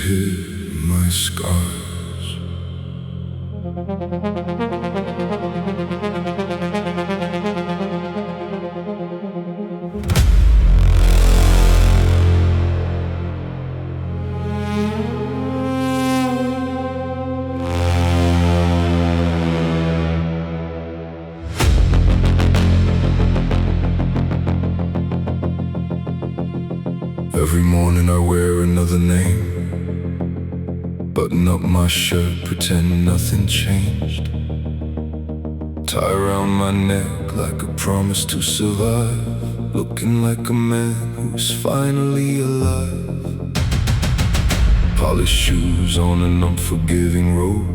hid my scars. Every morning I wear another name, button up my shirt, pretend nothing changed. Tie around my neck like a promise to survive, looking like a man who's finally alive. Polished shoes on an unforgiving road,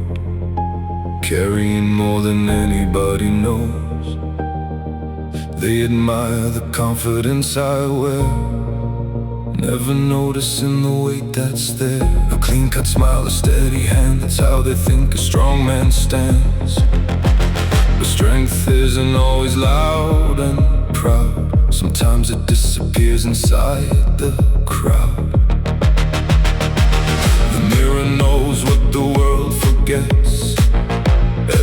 carrying more than anybody knows. They admire the confidence I wear, never noticing the weight that's there. A clean-cut smile, a steady hand, that's how they think a strong man stands. But strength isn't always loud and proud. Sometimes it disappears inside the crowd. The mirror knows what the world forgets.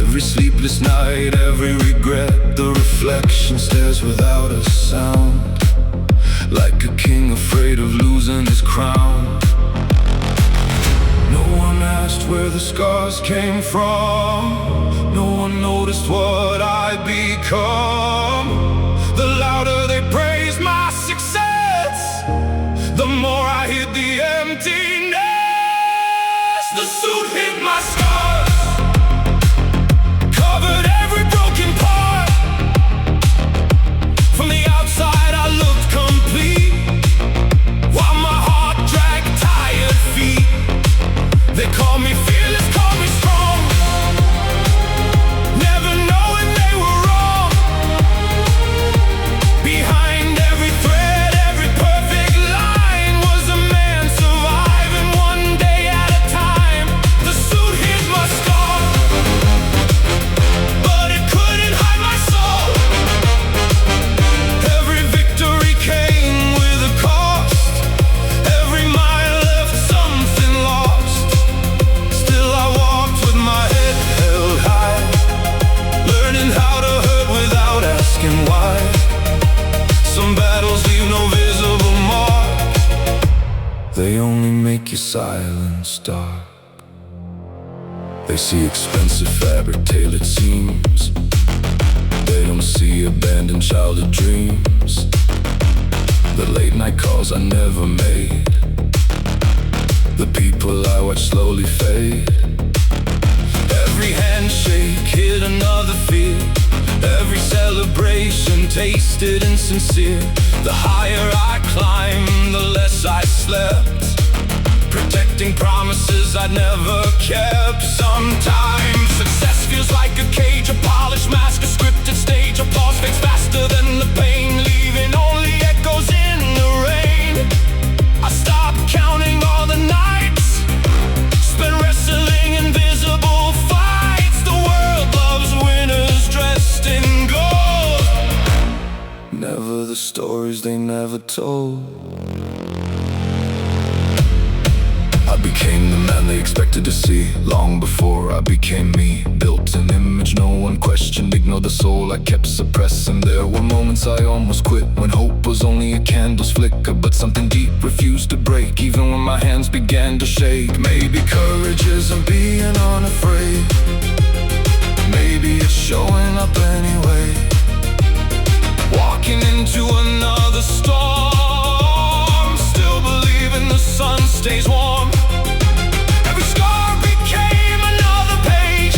Every sleepless night, every regret, the reflection stares without a sound, like a king afraid of losing his crown. No one asked where the scars came from. No one noticed what I become. The louder they praise my success, the more I hid the emptiness. The suit hid my scars, covered every broken part. From the outside I looked complete, while my heart dragged tired feet. They call me fearless, call me strong, never knowing they were wrong. Behind every thread, every perfect line, was a man surviving one day at a time. The suit hid my scar, but it couldn't hide my soul. Every victory came with a cost, every mile left something lost. Still I walked with my head held high, learning how to hurt without asking why. Some battles leave no visible mark, they only make your silence dark. They see expensive fabric, tailored seams, they don't see abandoned childhood dreams. The late night calls I never made, the people I watched slowly fade. Every handshake hid another fear, every celebration tasted insincere. The higher I climbed, the less I slept, protecting promises I'd never kept. Sometimes success feels like a cage, a polished mask, a scripted stage. Applause fades faster than the pain, leaving only echoes in the rain. I stopped counting all the nights spent wrestling invisible fights. The world loves winners dressed in gold, never the stories they never told. I became the man they expected to see, long before I became me. Built an image no one questioned, ignored the soul I kept suppressing. There were moments I almost quit, when hope was only a candle's flicker, but something deep refused to break, even when my hands began to shake. Maybe courage isn't being unafraid, maybe it's showing up anyway. Walking into another storm, still believing the sun stays warm. Every scar became another page,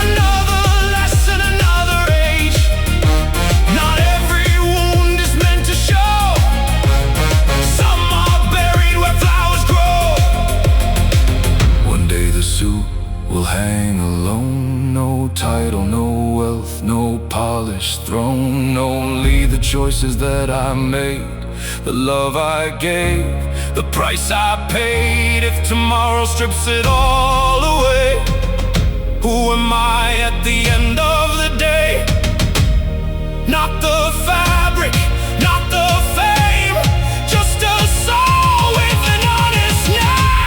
another lesson, another age. Not every wound is meant to show, some are buried where flowers grow. One day the suit will hang alone, no title, no wealth, no polished throne. Only the choices that I made, the love I gave, the price I paid. If tomorrow strips it all away, who am I at the end of the day? Not the fabric, not the fame, just a soul with an honest name.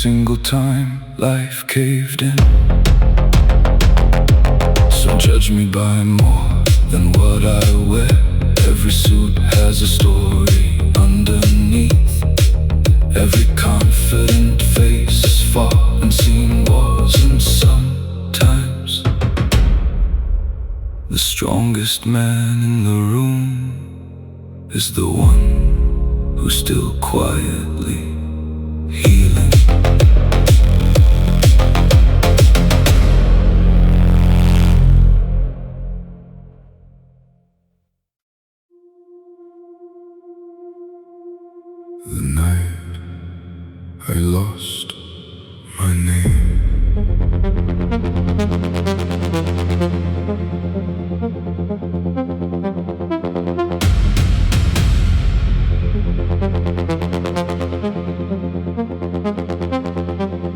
single time life caved in. So judge me by more than what I wear. Every suit has a story underneath. Every confident face has fought and seen wars, and sometimes the strongest man in the room is the one who's still quietly healing. The night I lost my name.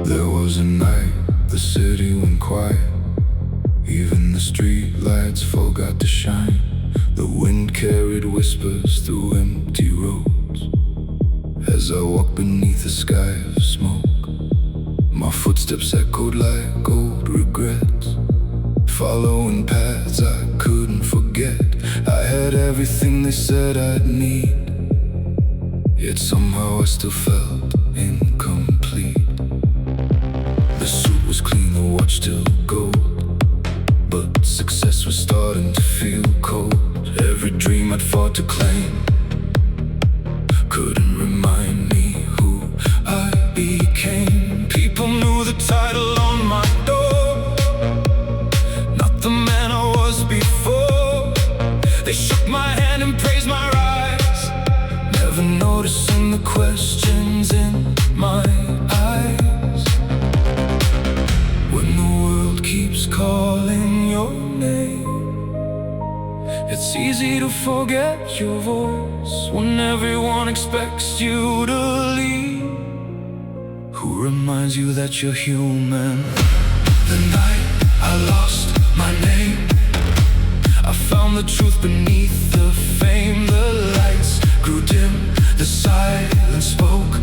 There was a night the city went quiet. Even the street lights forgot to shine. The wind carried whispers through empty roads. As I walked beneath a sky of smoke, my footsteps echoed like old regrets, following paths I couldn't forget. I had everything they said I'd need, yet somehow I still felt incomplete. The suit was clean, the watch still gold, but success was starting to feel cold. Every dream I'd fought to claim couldn't remind me who I became. People knew the title on my door, not the man I was before. They shook my hand and praised my rise, never noticing the questions in my eyes. When the world keeps calling your name, it's easy to forget your voice. When everyone expects you to leave, who reminds you that you're human? The night I lost my name, I found the truth beneath the fame. The lights grew dim, the silence spoke,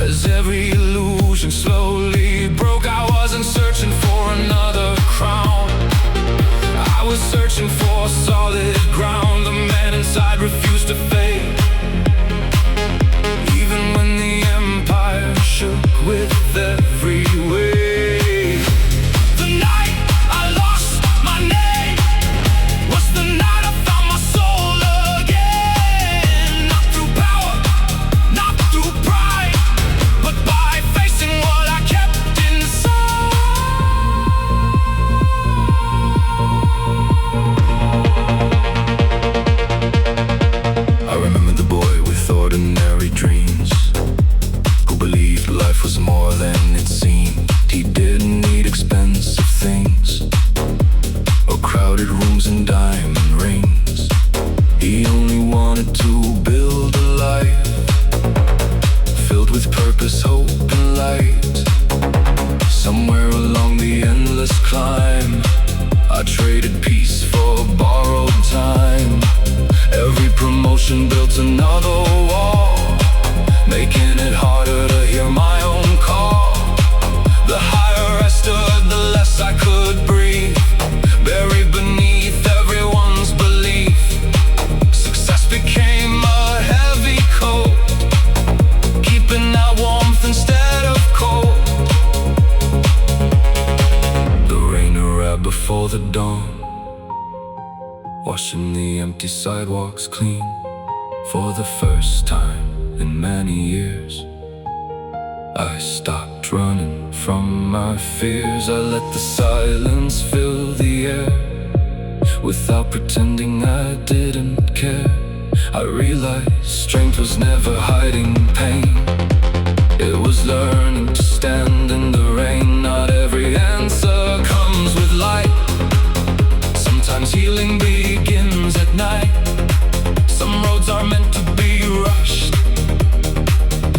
as every illusion slowly broke. I wasn't searching for another crown, I was searching for solid ground. The man inside refused to fade, even when the empire shook with every wave. The night I lost my name was the night I found my soul again. Not through power, not through pride, but by facing what I kept inside. I remember the boy with ordinary dreams, who believed life was more than it seemed. He didn't need expensive things or crowded rooms and diamond rings. He only wanted to build a life filled with purpose, hope and light. Somewhere along the endless climb, I traded peace for borrowed time. Every promotion built another wall, making it harder to hear my own call. The higher I stood, the less I could breathe, buried beneath everyone's belief. Success became a heavy coat, keeping out warmth instead of cold. The rain arrived before the dawn, washing the empty sidewalks clean. For the first time in many years, I stopped running from my fears. I let the silence fill the air, without pretending I didn't care. I realized strength was never hiding pain, it was learning to stand in the rain. Not every answer comes with light, sometimes healing begins at night. Some roads are meant to be rushed,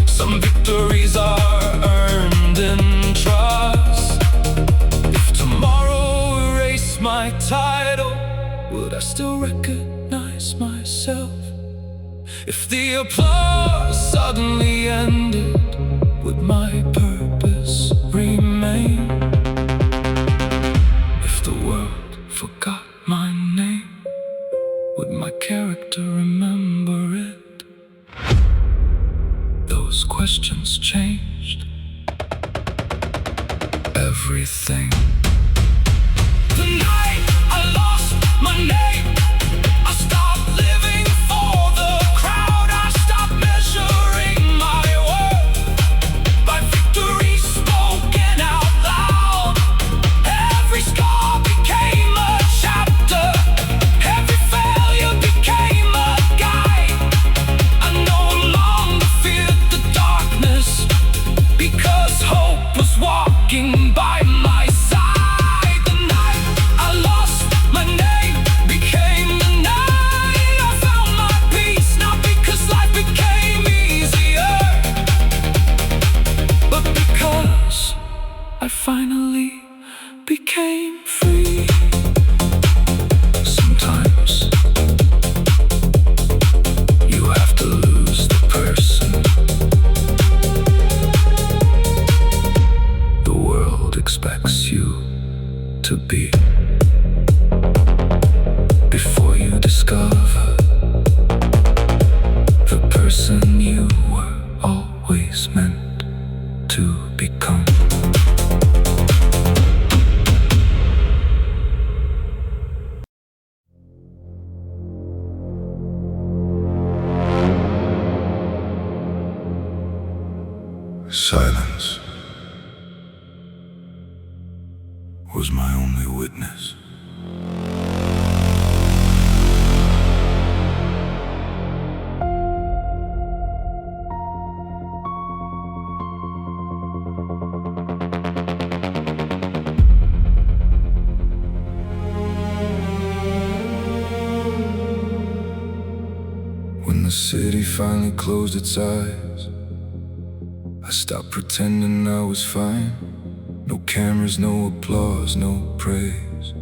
some victories are earned in trust. If tomorrow erased my title, would I still recognize myself? If the applause suddenly ended, would my purpose remain. If the world forgot my name, would my character remember it? Those questions changed everything. The night I lost my name, I stopped living for the crowd. I stopped measuring my worth by victory spoken out loud. Every scar became a chapter, every failure became a guide. I no longer feared the darkness, because hope was walking by my side. The night I lost my name became the night I found my peace, not because life became easier, but because I finally became free. Sometimes you have to lose the person the world expects you to be, before you discover the person you were always meant to become. Silence was my only witness. When the city finally closed its eyes, I stopped pretending I was fine. No cameras, no applause, no praise,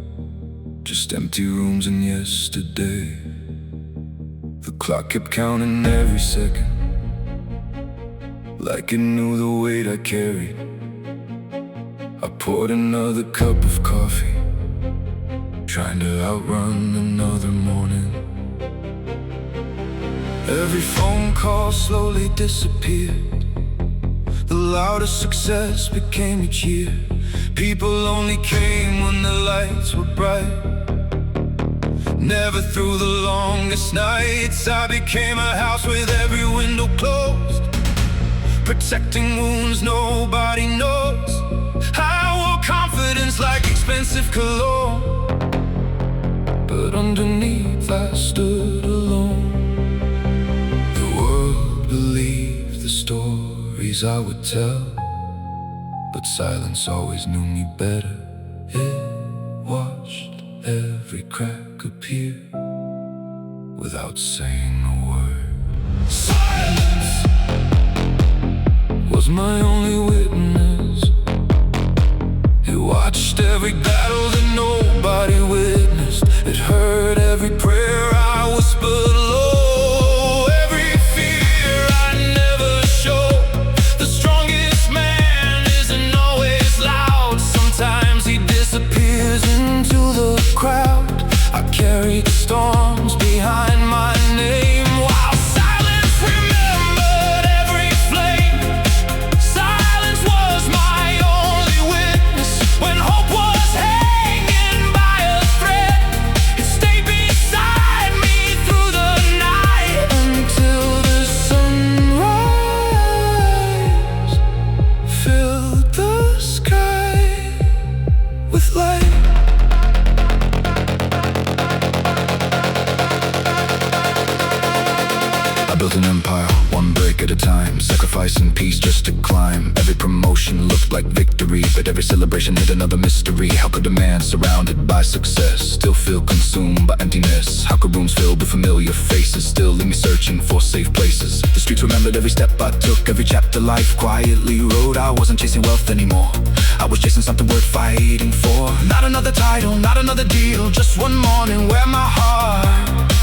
just empty rooms and yesterday. The clock kept counting every second, like it knew the weight I carried. I poured another cup of coffee, trying to outrun another morning. Every phone call slowly disappeared. The loudest success became each year. People only came when the lights were bright. Never through the longest nights. I became a house with every window closed, protecting wounds nobody knows. I wore confidence like expensive cologne, but underneath I stood alone. The world believed the stories I would tell, but silence always knew me better. It watched every crack appear without saying a word. Silence was my only witness. It watched every battle that nobody witnessed. It heard every prayer I whispered low. Carried storms behind my name, while silence remembered every flame. Silence was my only witness. When hope was hanging by a thread, it stayed beside me through the night, until the sunrise filled the sky with light. Built an empire, one break at a time, sacrificing peace just to climb. Every promotion looked like victory, but every celebration hid another mystery. How could a man surrounded by success still feel consumed by emptiness? How could rooms filled with familiar faces still leave me searching for safe places? The streets remembered every step I took, every chapter life quietly wrote. I wasn't chasing wealth anymore, I was chasing something worth fighting for. Not another title, not another deal, just one morning where my heart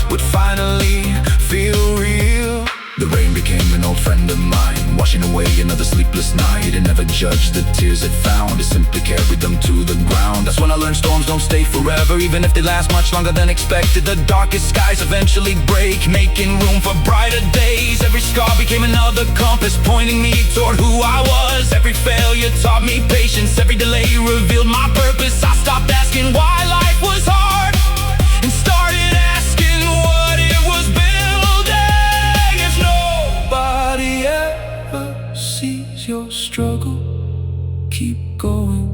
would finally feel real. The rain became an old friend of mine, washing away another a sleepless night and never judged the tears it found. It simply carried them to the ground. That's when I learned storms don't stay forever, even if they last much longer than expected. The darkest skies eventually break, making room for brighter days. Every scar became another compass, pointing me toward who I was. Every failure taught me patience, every delay revealed my purpose. I stopped asking why life was hard and started asking what it was building. If nobody ever sees your struggle, keep going.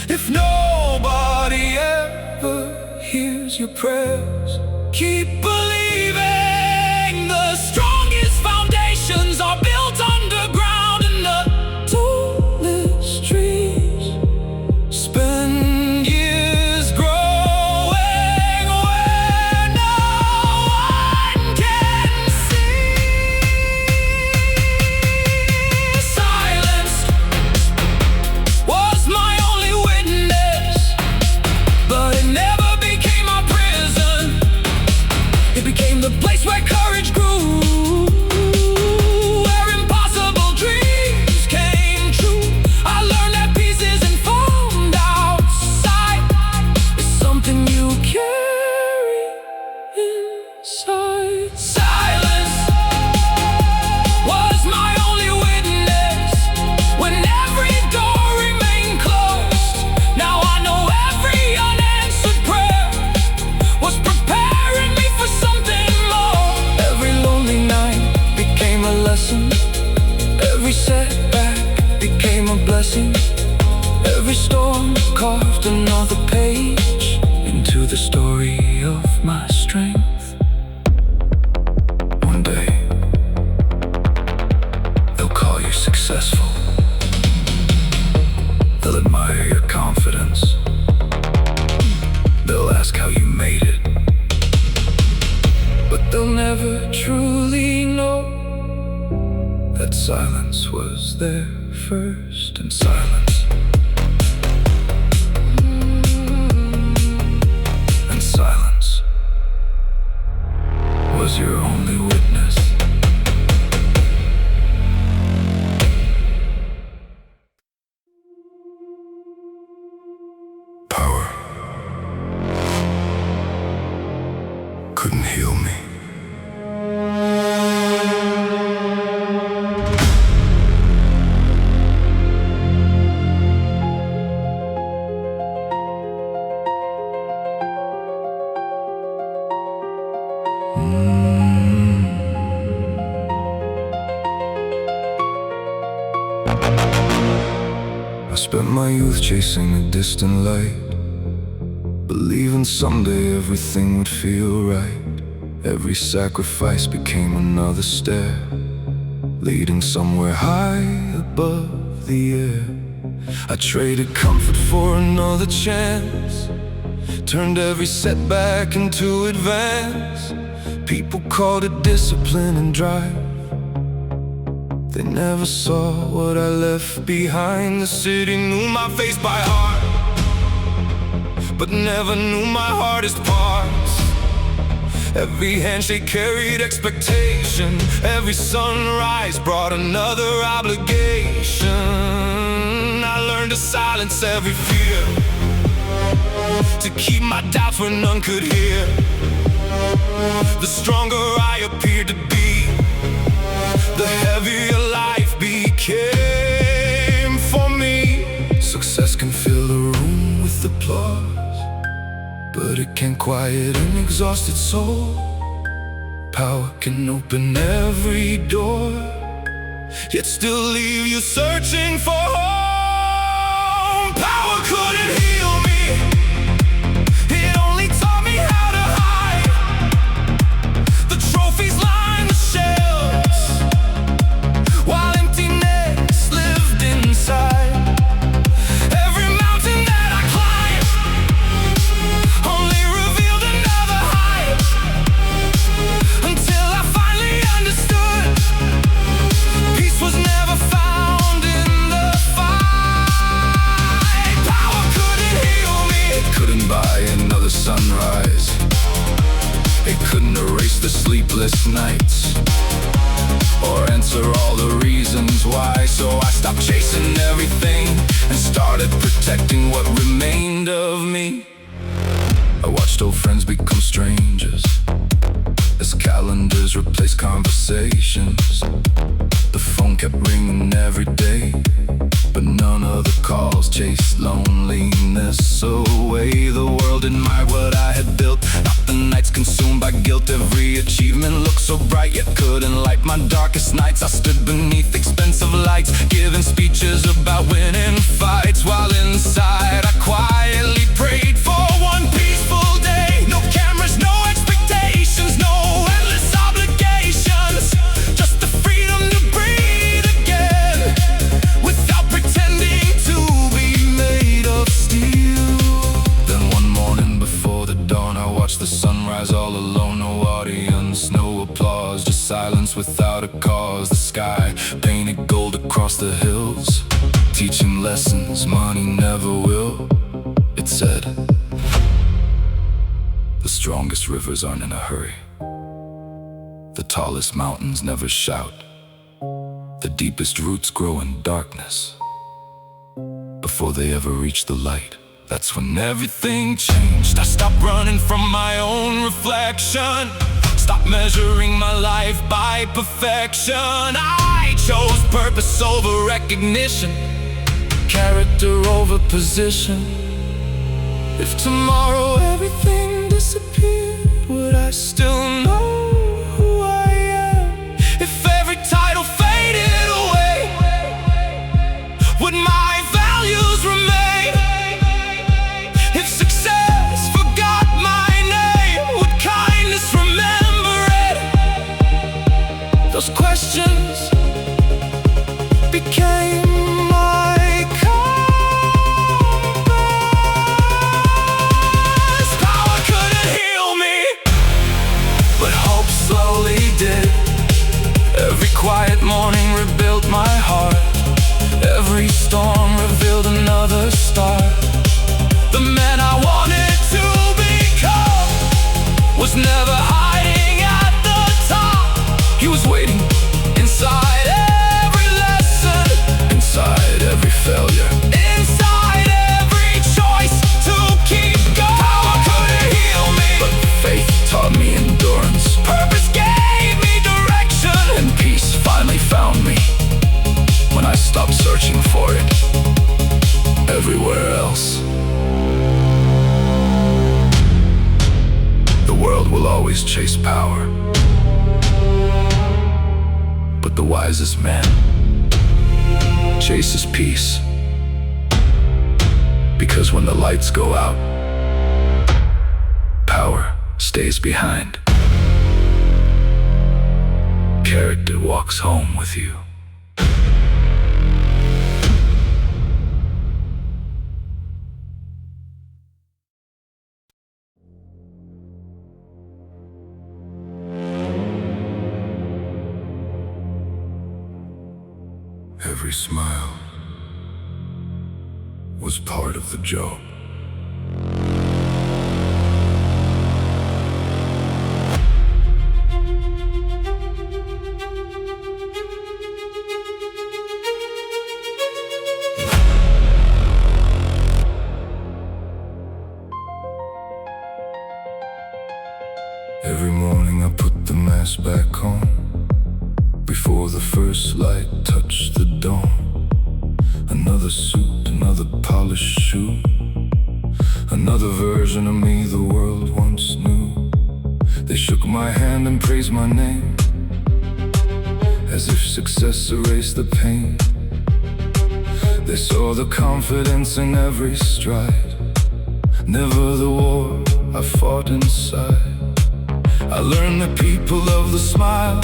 If nobody ever hears your prayers, keep believing. The strongest foundations are built underground, and the tallest trees spend years growing where no one can see. Silence was my only witness, but it never became my prison. It became the place where courage grew, where impossible dreams came true. I learned that peace isn't found outside, it's something you carry inside. Silence was my only witness when every door remained closed. Now I know every unanswered prayer was preparing me for something more. Every lonely night became a lesson, every setback became a blessing. Every storm carved another page into the story of my strength. One day, they'll call you successful. They'll admire your confidence. They'll ask how you made it, but they'll never truly know that silence was their first, and silence was your only witness. Power couldn't heal me. I spent my youth chasing a distant light, believing someday everything would feel right. Every sacrifice became another step, leading somewhere high above the air. I traded comfort for another chance, turned every setback into advance. People called it discipline and drive. They never saw what I left behind. The city knew my face by heart, but never knew my hardest parts. Every handshake carried expectation, every sunrise brought another obligation. I learned to silence every fear, to keep my doubts where none could hear. The stronger I appeared to be, the heavier life became for me. Success can fill a room with applause, but it can't quiet an exhausted soul. Power can open every door, yet still leave you searching for home. Power couldn't heal me, it only taught me how to hide. The trophies line the shelves, while emptiness lived inside. Every mountain that I climbed only revealed another height, until I finally understood peace was never found in the fight. Power couldn't heal me, it couldn't buy another sunrise, it couldn't erase the sleepless nights or answer all the reasons why. So I stopped chasing everything and started protecting what remained of me. I watched old friends become strangers as calendars replaced conversations. The phone kept ringing every day, but none of the calls chased loneliness away. The world admired what I had built, not the nights consumed by guilt. Every achievement looked so bright, yet couldn't light my darkest nights. I stood beneath expensive lights, giving speeches about winning fights, while inside I quietly prayed for one peaceful day. No cameras, no expectations, no endless obligations, just the freedom to breathe again without pretending to be made of steel. Then one morning before the dawn, I watched the sunrise all alone. No audience, no applause, just silence without a cause. The sky painted gold across the hills, teaching lessons money never will. It said, the strongest rivers aren't in a hurry, the tallest mountains never shout, the deepest roots grow in darkness before they ever reach the light. That's when everything changed. I stopped running from my own reflection, stopped measuring my life by perfection. I chose purpose over recognition, character over position. If tomorrow everything disappeared, would I still know who I am? If every title faded away, would my values remain? If success forgot my name, would kindness remember it? Those questions became my compass. Power couldn't heal me, but hope slowly did. Every quiet morning rebuilt my heart, every storm revealed another star. The man I wanted to become was never hiding at the top. He was waiting inside every lesson, inside every failure, inside every choice to keep going. Power couldn't heal me, but faith taught me endurance. Purpose gave me direction, and peace finally found me when I stopped searching for it everywhere else. The world will always chase power, but the wisest man chases peace. Because when the lights go out, power stays behind. Character walks home with you. Every smile was part of the job. Every morning I put the mask back on before the first light touched the dawn. Another suit, another polished shoe, another version of me the world once knew. They shook my hand and praised my name, as if success erased the pain. They saw the confidence in every stride, never the war I fought inside. I learned the people love the smile,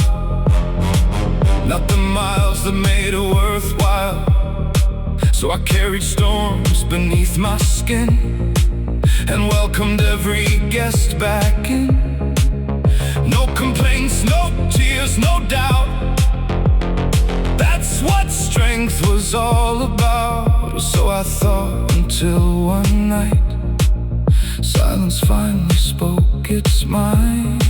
not the miles that made it worthwhile. So I carried storms beneath my skin and welcomed every guest back in. No complaints, no tears, no doubt. That's what strength was all about. Or so I thought, until one night silence finally spoke its mind.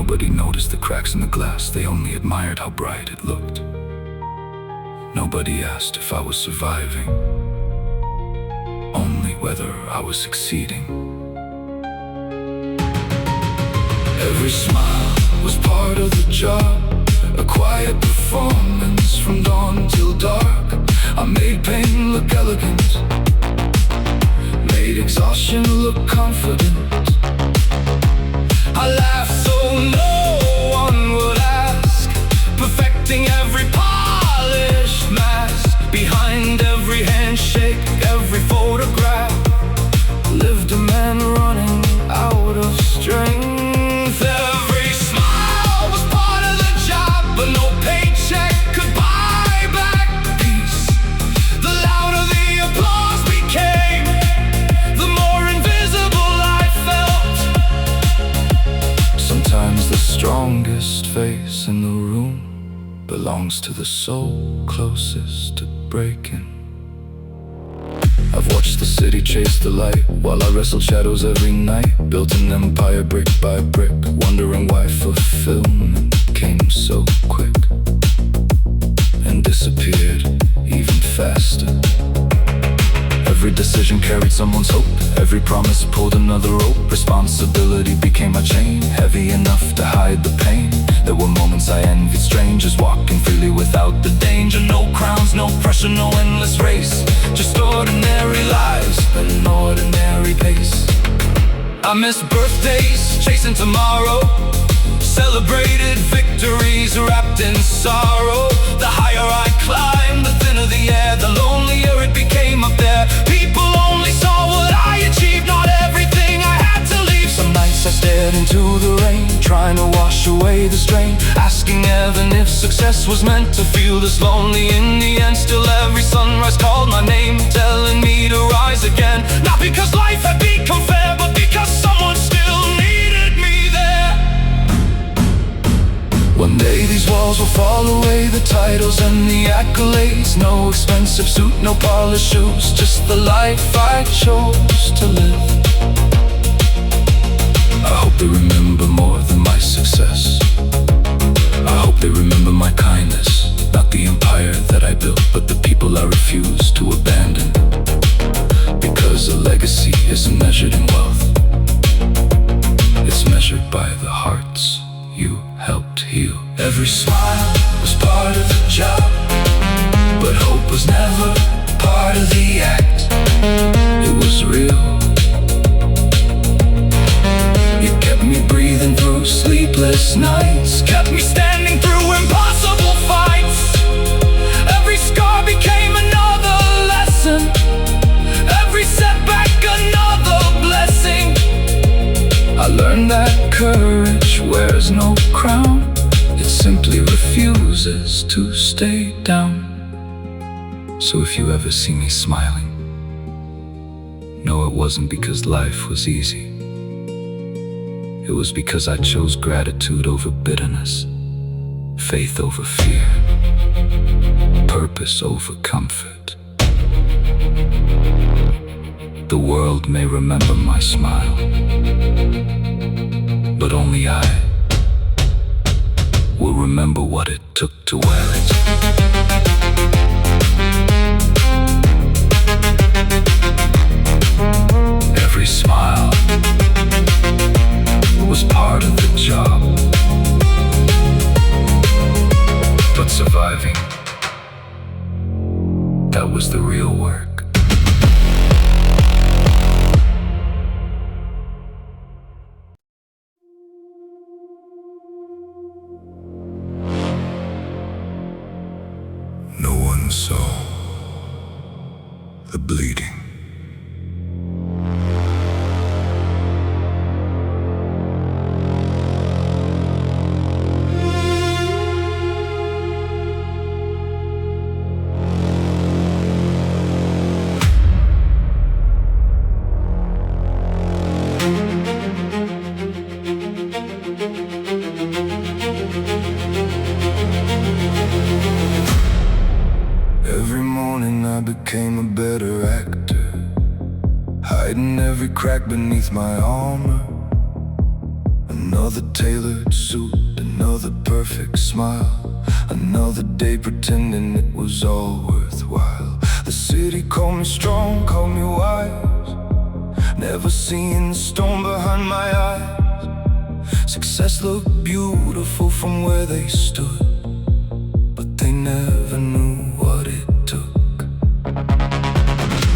Nobody noticed the cracks in the glass, they only admired how bright it looked. Nobody asked if I was surviving, only whether I was succeeding. Every smile was part of the job, a quiet performance from dawn till dark. I made pain look elegant, made exhaustion look confident. I laughed so no one would ask, perfecting every polished mask. Behind every handshake, every photograph, lived a man running out of strength. Every smile was part of the job, but no paycheck could buy back peace. The louder the applause became, the more invisible I felt. Sometimes the strongest face in the room belongs to the soul closest to breaking. I've watched the city chase the light while I wrestled shadows every night. Built an empire brick by brick, wondering why fulfillment came so quick and disappeared even faster. Every decision carried someone's hope, every promise pulled another rope. Responsibility became a chain, heavy enough to hide the pain. There were moments I envied strangers, walking freely without the danger. No crowns, no pressure, no endless race, just ordinary lives at an ordinary pace. I missed birthdays, chasing tomorrow, celebrated victories wrapped in sorrow. The higher I climbed, the thinner the air, the lonelier it became up there. People only saw what I achieved, not everything I had to leave. Some nights I stared into the rain, trying to wash away the strain, asking heaven if success was meant to feel this lonely. In the end, still every sunrise called my name, telling me to rise again. Not because life had become fair, but because someone still needed me there. One day these walls will fall away, the titles and the accolades. No expensive suit, no polished shoes, just the life I chose to live. I hope they remember more than my success. I hope they remember my kindness, not the empire that I built, but the people I refuse to abandon. Because a legacy isn't measured in wealth, it's measured by the hearts you helped heal. Every smile was part of the job, but hope was never part of the act. It was real. It kept me breathing through sleepless nights, kept me standing through impossible fights. Every scar became another lesson, every setback another blessing. I learned that courage wears no crown, it simply refuses to stay down. So if you ever see me smiling, know it wasn't because life was easy. It was because I chose gratitude over bitterness, faith over fear, purpose over comfort. The world may remember my smile, but only I will remember what it took to wear it. Every smile was part of the job, but surviving, that was the real work. No one saw the bleeding. Every morning I became a better actor, hiding every crack beneath my armor. And Another tailored suit, another perfect smile, another day pretending it was all worthwhile. The city called me strong, called me wise, never seen the storm behind my eyes. Success looked beautiful from where they stood, but they never knew what it took.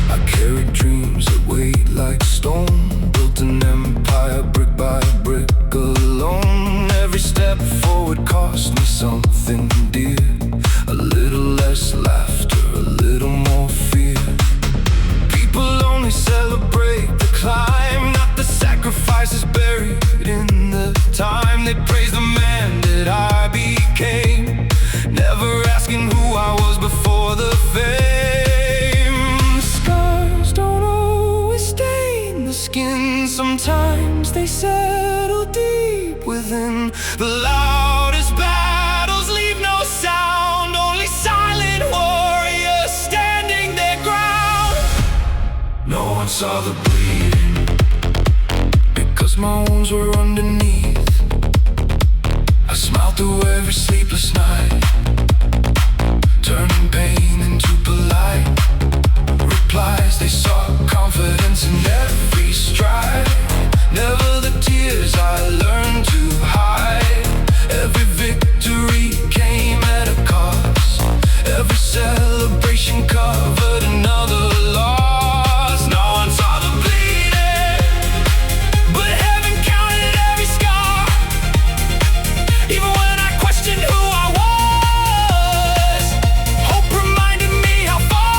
I carried dreams that weighed like stone, built an empire brick by brick alone. Every step forward cost me something dear, a little less laughter, a little more fear. People only celebrate the climb, not the sacrifices buried in the time. They praise the man that I became, never asking who I was before the fame. Scars don't always stain the skin, sometimes they settle deep within. The loudest battles leave no sound, only silent warriors standing their ground. No one saw the bleeding, because my wounds were underneath. I smiled through every sleepless night, turning pain into polite replies. They saw confidence in every stride, never the tears I learned to hide. Every victory came at a cost, every celebration covered another loss. No one saw the bleeding, but heaven counted every scar. Even when I questioned who I was, hope reminded me how far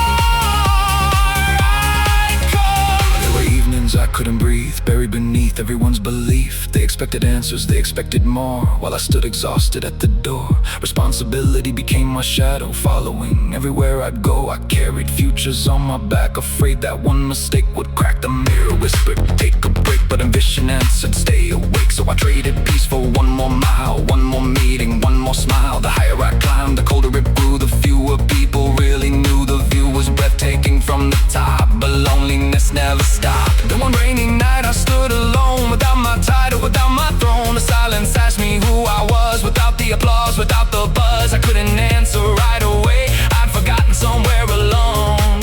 I'd come. There were evenings I couldn't breathe, buried beneath everyone's belief. They expected answers, they expected more, while I stood exhausted at the door. Responsibility became my shadow, following everywhere I'd go. I carried futures on my back, afraid that one mistake would crack. The mirror whispered, take a break, but ambition answered, stay awake. So I traded peace for one more mile, one more meeting, one more smile. The higher I climbed, the colder it grew, the fewer people really knew. The view was breathtaking from the top, but loneliness never stopped. Then one rainy night I stood alone, without my title, without my throne. The silence asked me who I was, without the applause, without the buzz. I couldn't answer right away, I'd forgotten somewhere along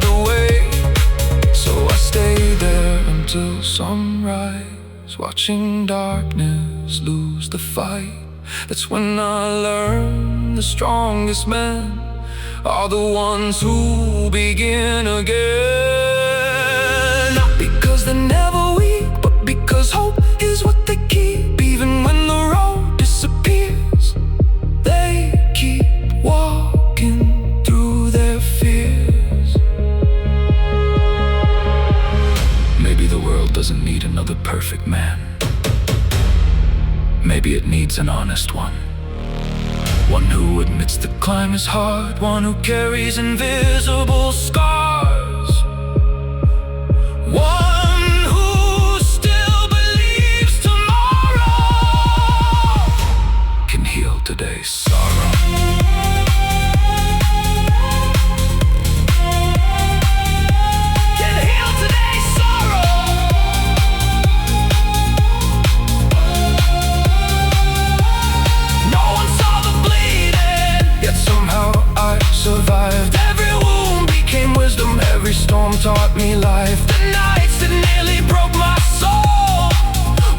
the way. So I stayed there until sunrise, watching darkness lose the fight. That's when I learned the strongest men are the ones who begin again. Not because they're never weak, but because hope is what they keep. Even when the road disappears, they keep walking through their fears. Maybe the world doesn't need another perfect man. Maybe it needs an honest one, one who admits the climb is hard, one who carries invisible scars, one who still believes tomorrow can heal today's sorrow. Can heal today's sorrow. No one saw the bleeding, yet somehow I survived. Every wound became wisdom, every storm taught me life. The nights that nearly broke my soul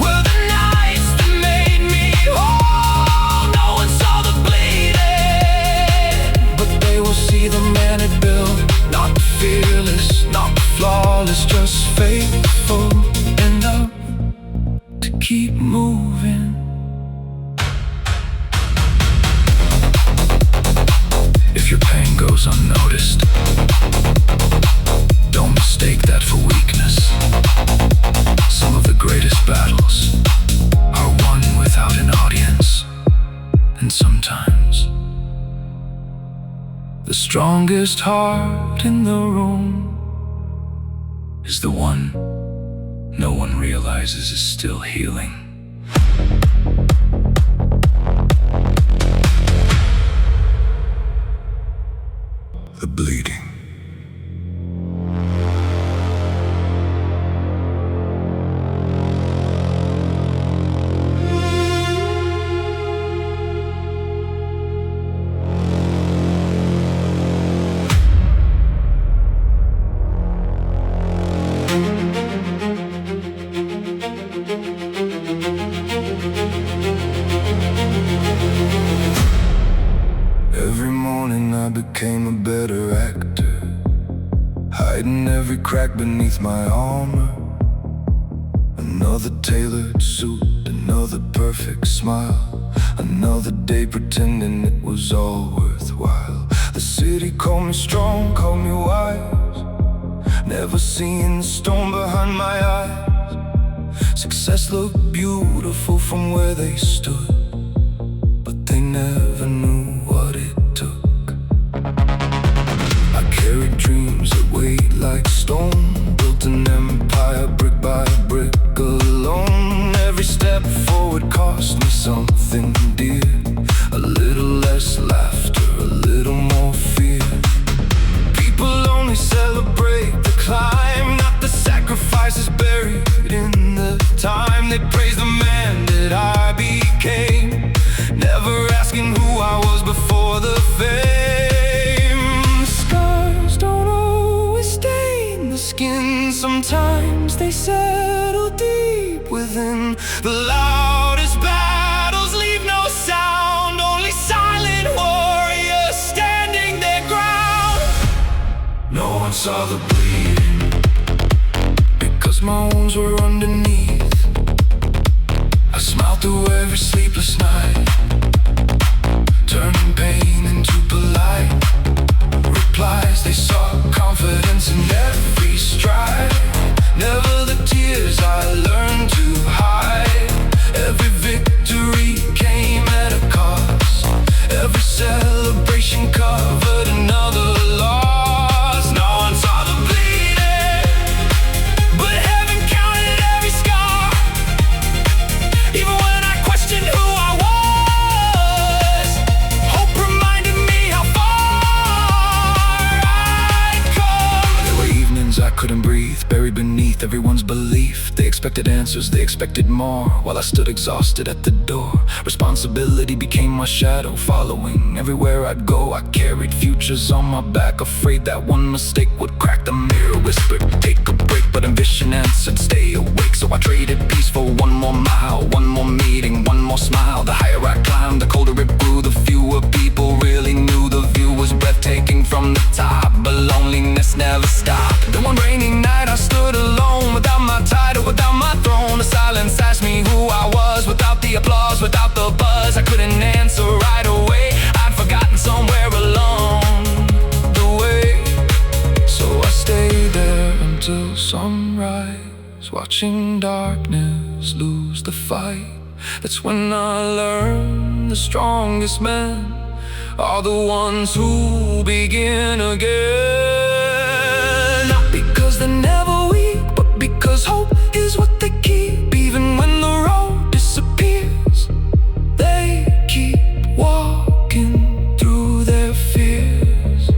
were the nights that made me whole. No one saw the bleeding, but they will see the man it built. Not fearless, not flawless, just faithful enough to keep moving. If your pain goes unnoticed, don't mistake that for weakness. Some of the greatest battles are won without an audience. And sometimes the strongest heart in the room is the one no one realizes is still healing. The bleeding. became a better actor, hiding every crack beneath my armor. Another tailored suit, another perfect smile, another day pretending it was all worthwhile. The city called me strong, called me wise, never seeing the storm behind my eyes. Success looked beautiful from where they stood, but they never knew what it took. I carried dreams that weighed like stone, built an empire brick by brick alone. Every step forward cost me something dear, a little less laughter, a little more fear. People only celebrate the climb, not the sacrifices buried in the time. They praise the man that I became, never asking who I was before the fame. Scars don't always stain the skin, sometimes they settle deep within. The loudest battles leave no sound, only silent warriors standing their ground. No one saw the bleeding, because my wounds were underneath. I smiled through every sleepless night, turning pain into polite replies. They saw confidence in every stride, never the tears I learned to hide. Every victory came at a cost, every celebration covered another loss. No one saw the bleeding, but heaven counted every scar. Even when I questioned who I was, hope reminded me how far I'd come. There were evenings I couldn't breathe, buried beneath everyone's belief. They expected answers, they expected more, while I stood exhausted at the door. Responsibility became my shadow, following everywhere I'd go. I carried futures on my back, afraid that one mistake would crack. The mirror whispered, take a break, but ambition answered, stay awake. So I traded peace for one more mile, one more meeting, one more smile. The higher I climbed, the colder it grew, the fewer people really knew. The view was breathtaking from the top, but loneliness never stopped. Then one rainy night I stood alone, without my title, without my throne. The silence asked me who I was, without the applause, without the buzz. I couldn't answer right away, I'd forgotten somewhere along the way. So I stayed there until sunrise, watching darkness lose the fight. That's when I learned the strongest men are the ones who begin again. Not because they're never weak, but because hope is what they keep. Even when the road disappears, they keep walking through their fears.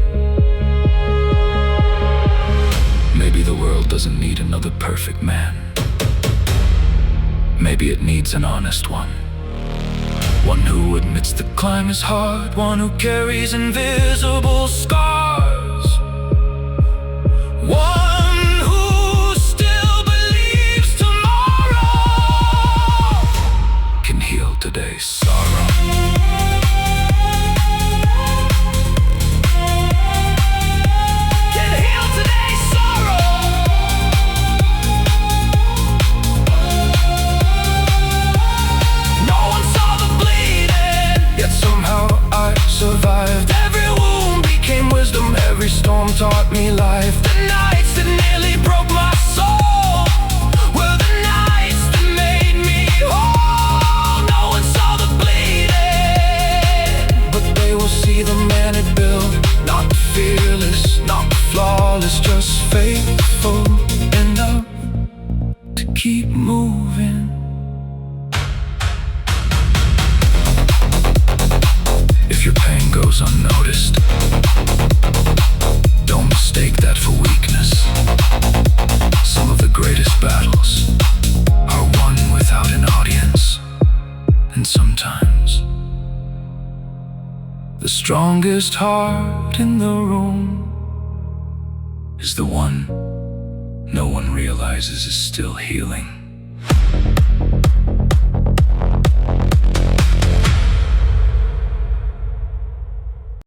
Maybe the world doesn't need another perfect man. Maybe it needs an honest one, one who admits the climb is hard, one who carries invisible scars, one who still believes tomorrow can heal today's sorrow. Can heal today's sorrow. No one saw the bleeding, yet somehow I survived. Every wound became wisdom, every storm taught me life. The nights that nearly broke my soul were the nights that made me whole. No one saw the bleeding, but they will see the man it built. Not fearless, not flawless, just faithful enough to keep moving. If your pain goes unnoticed, don't mistake that for weakness. Some of the greatest battles are won without an audience. And sometimes the strongest heart in the room is the one no one realizes is still healing.